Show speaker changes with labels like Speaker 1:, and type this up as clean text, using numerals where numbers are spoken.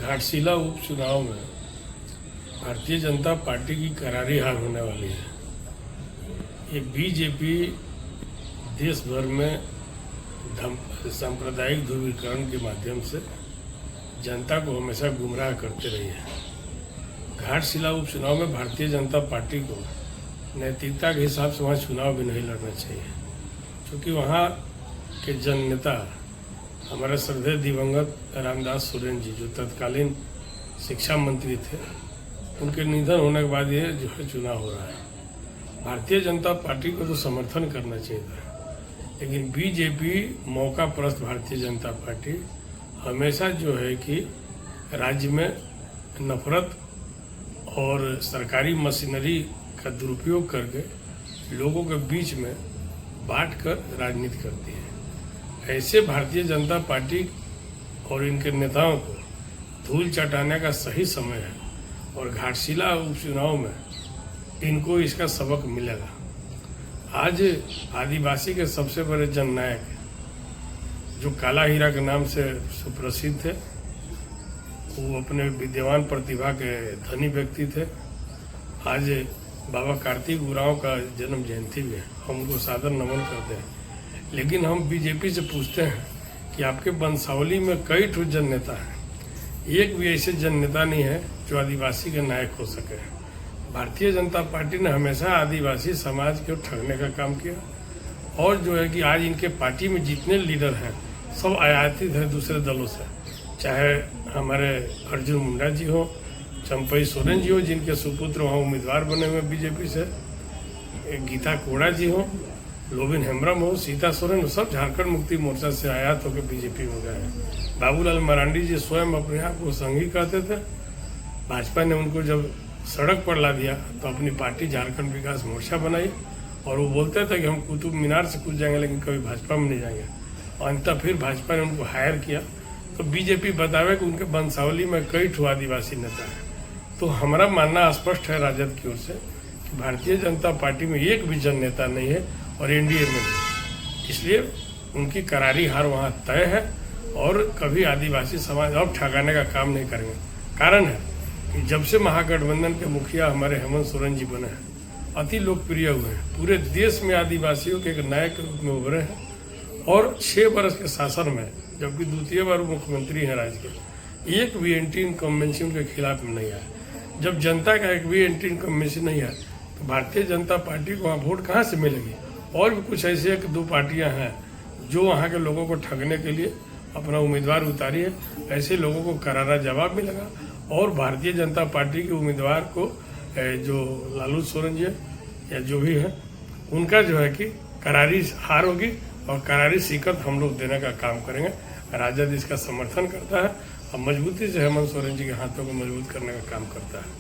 Speaker 1: घाटशिला उपचुनाव में भारतीय जनता पार्टी की करारी हार होने वाली है। ये बीजेपी देश भर में सांप्रदायिक ध्रुवीकरण के माध्यम से जनता को हमेशा गुमराह करते रही है। घाटशिला उपचुनाव में भारतीय जनता पार्टी को नैतिकता के हिसाब से वहाँ चुनाव भी नहीं लड़ना चाहिए, क्योंकि वहाँ के जननेता हमारे श्रद्धेय दिवंगत रामदास सोरेन जी, जो तत्कालीन शिक्षा मंत्री थे, उनके निधन होने के बाद ये जो है चुनाव हो रहा है। भारतीय जनता पार्टी को तो समर्थन करना चाहिए था, लेकिन बीजेपी मौका परस्त भारतीय जनता पार्टी हमेशा जो है कि राज्य में नफरत और सरकारी मशीनरी का दुरुपयोग करके लोगों के बीच में बांट कर राजनीति करती है। ऐसे भारतीय जनता पार्टी और इनके नेताओं को धूल चटाने का सही समय है और घाटशिला उपचुनाव में इनको इसका सबक मिलेगा। आज आदिवासी के सबसे बड़े जननायक जो काला हीरा के नाम से सुप्रसिद्ध थे, वो अपने विद्यमान प्रतिभा के धनी व्यक्ति थे। आज बाबा कार्तिक उरांव का जन्म जयंती भी है, हम उनको सादर नमन करते हैं। लेकिन हम बीजेपी से पूछते हैं कि आपके वंशावली में कई ठो जननेता हैं, एक भी ऐसे जननेता नहीं है जो आदिवासी के नायक हो सके। भारतीय जनता पार्टी ने हमेशा आदिवासी समाज को ठगने का काम किया और जो है कि आज इनके पार्टी में जितने लीडर हैं सब आयातित है दूसरे दलों से, चाहे हमारे अर्जुन मुंडा जी हो, चंपई सोरेन जी हो, जिनके सुपुत्र वहाँ उम्मीदवार बने हुए बीजेपी से, गीता कोड़ा जी हो, लोबिन हेम्ब्रम हो, सीता सोरेन, सब झारखंड मुक्ति मोर्चा से आयात होकर बीजेपी में गए हैं। बाबूलाल मरांडी जी स्वयं अपने आप को संघी कहते थे। भाजपा ने उनको जब सड़क पर ला दिया तो अपनी पार्टी झारखंड विकास मोर्चा बनाई और वो बोलते थे कि हम कुतुब मीनार से कूद जाएंगे लेकिन कभी भाजपा में नहीं जाएंगे। और अंततः फिर भाजपा ने उनको हायर किया। तो बीजेपी बतावे कि उनके वंशावली में कई ठो आदिवासी नेता हैं। तो हमारा मानना स्पष्ट है राजद की ओर से कि भारतीय जनता पार्टी में एक भी जन नेता नहीं है और एनडीए में भी, इसलिए उनकी करारी हार वहाँ तय है और कभी आदिवासी समाज अब ठगाने का काम नहीं करेंगे। कारण है कि जब से महागठबंधन के मुखिया हमारे हेमंत सोरेन जी बने हैं, अति लोकप्रिय हुए हैं, पूरे देश में आदिवासियों के एक नायक के रूप में उभरे हैं और 6 वर्ष के शासन में, जबकि द्वितीय बार मुख्यमंत्री हैं राज्य के, एक भी एंटी इनकम्बेंसी के खिलाफ में नहीं आया। जब जनता का एक भी एंटी इनकम्बेंसी नहीं आया तो भारतीय जनता पार्टी को वहाँ वोट कहाँ से मिलेगी। और भी कुछ ऐसे 1-2 पार्टियां हैं जो वहाँ के लोगों को ठगने के लिए अपना उम्मीदवार उतारी है। ऐसे लोगों को करारा जवाब मिलेगा और भारतीय जनता पार्टी के उम्मीदवार को जो लालू सोरेन जी या जो भी है उनका जो है कि करारी हार होगी और करारी शिकस्त हम लोग देने का काम करेंगे। राजद इसका समर्थन करता है और मजबूती से हेमंत सोरेन जी के हाथों को मजबूत करने का काम करता है।